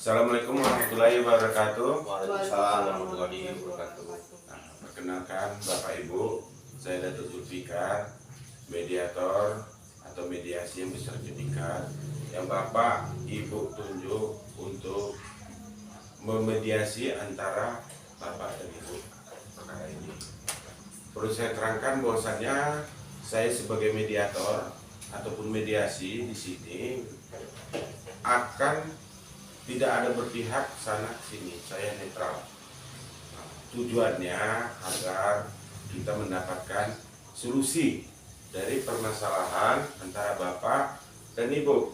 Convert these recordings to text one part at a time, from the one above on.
Assalamualaikum warahmatullahi wabarakatuh. Waalaikumsalam warahmatullahi wabarakatuh. Nah, perkenalkan Bapak Ibu, saya Datuk Zulfikar, mediator atau mediasi yang bersertifikat yang Bapak Ibu tunjuk untuk memediasi antara Bapak dan Ibu perkara ini. Perlu saya terangkan bahwasannya saya sebagai mediator ataupun mediasi di sini akan tidak ada berpihak sana sini, saya netral. Tujuannya agar kita mendapatkan solusi dari permasalahan antara Bapak dan Ibu.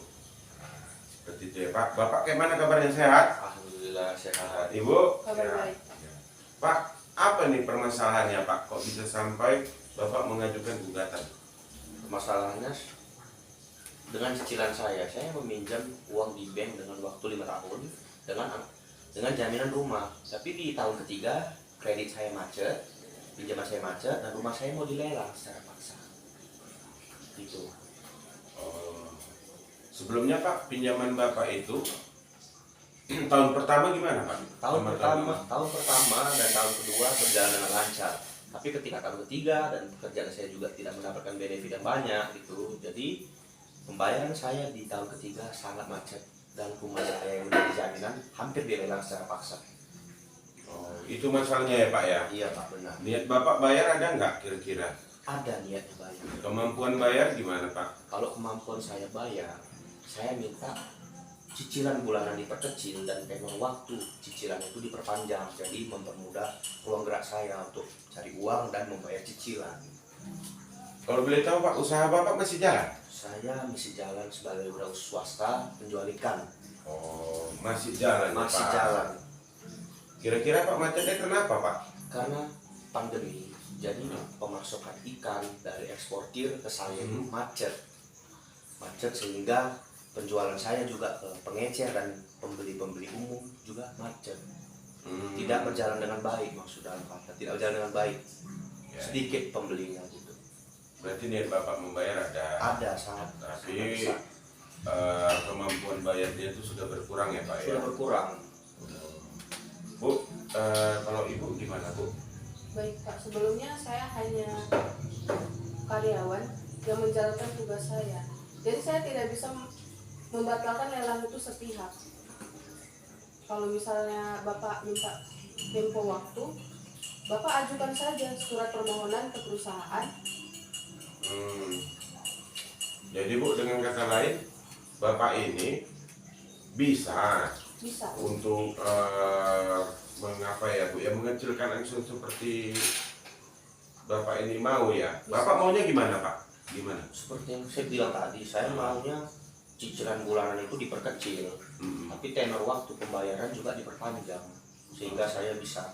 Seperti itu ya Pak. Bapak gimana kabarnya, sehat? Alhamdulillah sehat. Ibu? Kabar baik. Ya. Pak, apa nih permasalahannya Pak? Kok bisa sampai Bapak mengajukan gugatan? Masalahnya dengan cicilan saya meminjam uang di bank dengan waktu 5 tahun dengan jaminan rumah. Tapi di tahun ketiga kredit saya macet, pinjaman saya macet, dan rumah saya mau dilelang secara paksa. Gitu. Sebelumnya Pak, pinjaman Bapak itu tahun pertama gimana Pak? Tahun pertama dan tahun kedua berjalan dengan lancar. Tapi ketika tahun ketiga dan pekerjaan saya juga tidak mendapatkan benefit yang banyak gitu. Jadi pembayaran saya di tahun ketiga sangat macet dan rumah saya yang menjadi jaminan hampir dilelang secara paksa. Itu masalahnya ya Pak ya? Iya Pak, benar. Niat Bapak bayar ada nggak kira-kira? Ada niatnya bayar. Kemampuan bayar gimana Pak? Kalau kemampuan saya bayar, saya minta cicilan bulanan diperkecil dan tenor waktu cicilan itu diperpanjang. Jadi mempermudah ruang gerak saya untuk cari uang dan membayar cicilan. Kalau boleh tahu Pak, usaha Bapak masih jalan? Saya masih jalan sebagai wira swasta penjual ikan. Oh, masih jalan ya, Masih Pak? jalan. Kira-kira Pak macetnya kenapa Pak? Karena pandemi, jadi pemasukan ikan dari eksportir ke saya itu macet sehingga penjualan saya juga ke pengecer dan pembeli-pembeli umum juga macet. Tidak berjalan dengan baik, maksud dalam kata tidak berjalan dengan baik. Ya. Sedikit pembelinya gitu. Berarti niat Bapak membayar ada? Ada sangat. Tapi kemampuan bayarnya itu sudah berkurang ya Pak ya? Sudah berkurang. Bu, kalau Ibu gimana Bu? Baik Pak, sebelumnya saya hanya karyawan yang menjalankan tugas saya. Jadi saya tidak bisa membatalkan lelang itu sepihak. Kalau misalnya Bapak minta tempo waktu, Bapak ajukan saja surat permohonan ke perusahaan. Jadi Bu, dengan kata lain, Bapak ini bisa untuk mengapa ya Bu, ya mengecilkan angsur seperti Bapak ini mau ya. Bapak maunya gimana Pak? Gimana? Seperti yang saya bilang tadi, saya maunya cicilan bulanan itu diperkecil, tapi tenor waktu pembayaran juga diperpanjang sehingga saya bisa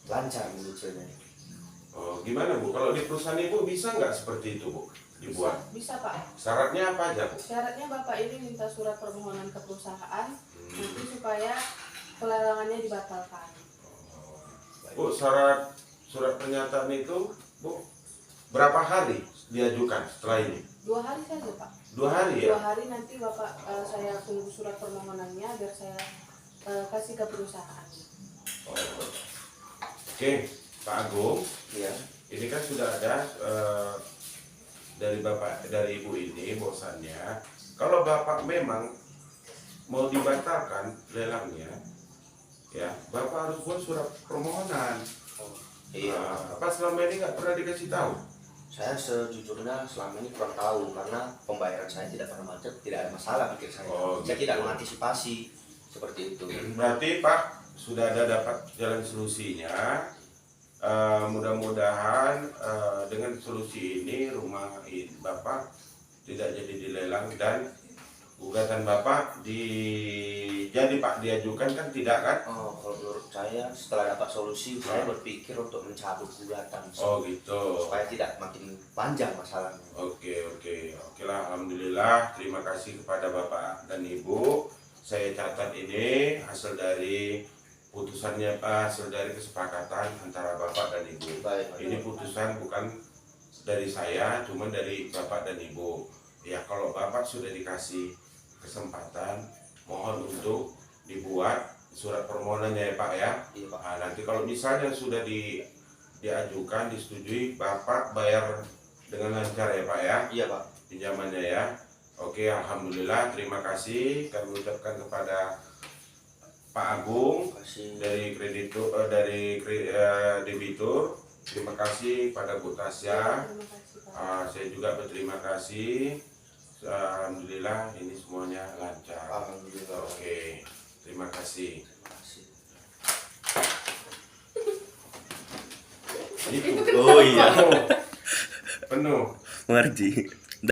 lancar menyicilnya. Oh, gimana Bu? Kalau di perusahaan Ibu bisa nggak seperti itu Bu? Dibuat? Bisa Pak. Syaratnya apa aja Bu? Syaratnya Bapak ini minta surat permohonan ke perusahaan nanti supaya pelelangannya dibatalkan. Bu, surat pernyataan itu Bu berapa hari diajukan setelah ini? 2 hari saja Pak. 2 hari ya? 2 hari nanti Bapak saya tunggu surat permohonannya biar saya kasih ke perusahaan. Oke, Pak Agung, Ya. ini kan sudah ada dari Ibu ini bahwasannya kalau Bapak memang mau dibatalkan lelangnya, ya Bapak harus buat surat permohonan. Iya. Apa selama ini nggak pernah dikasih tahu? Saya sejujurnya selama ini kurang tahu karena pembayaran saya tidak pernah macet, tidak ada masalah pikir saya. Saya Gitu. tidak mengantisipasi seperti itu. Berarti Pak sudah ada dapat jalan solusinya. Mudah-mudahan dengan solusi ini rumah Bapak tidak jadi dilelang dan gugatan Bapak diajukan kan tidak kan? Kalau menurut saya setelah dapat solusi saya berpikir untuk mencabut gugatan. Gitu. Supaya tidak makin panjang masalahnya. Oke lah, alhamdulillah. Terima kasih kepada Bapak dan Ibu. Saya catat ini hasil dari hasil dari kesepakatan antara Bapak dan Ibu. Baik. Ini putusan bukan dari saya, cuma dari Bapak dan Ibu. Ya kalau Bapak sudah dikasih kesempatan, mohon untuk dibuat surat permohonannya ya Pak ya. Iya Pak. Nah, nanti kalau misalnya sudah diajukan, disetujui, Bapak bayar dengan lancar ya Pak ya, Iya Pak. pinjamannya ya. Oke, alhamdulillah, terima kasih kami ucapkan kepada Pak Agung Terima kasih. dari debitur. Terima kasih pada Bu Tasya. Terima kasih Pak. Saya juga berterima kasih. Alhamdulillah ini semuanya lancar. Alhamdulillah. Oke, terima kasih. Terima kasih. Itu Oh iya. penuh. Mengerti.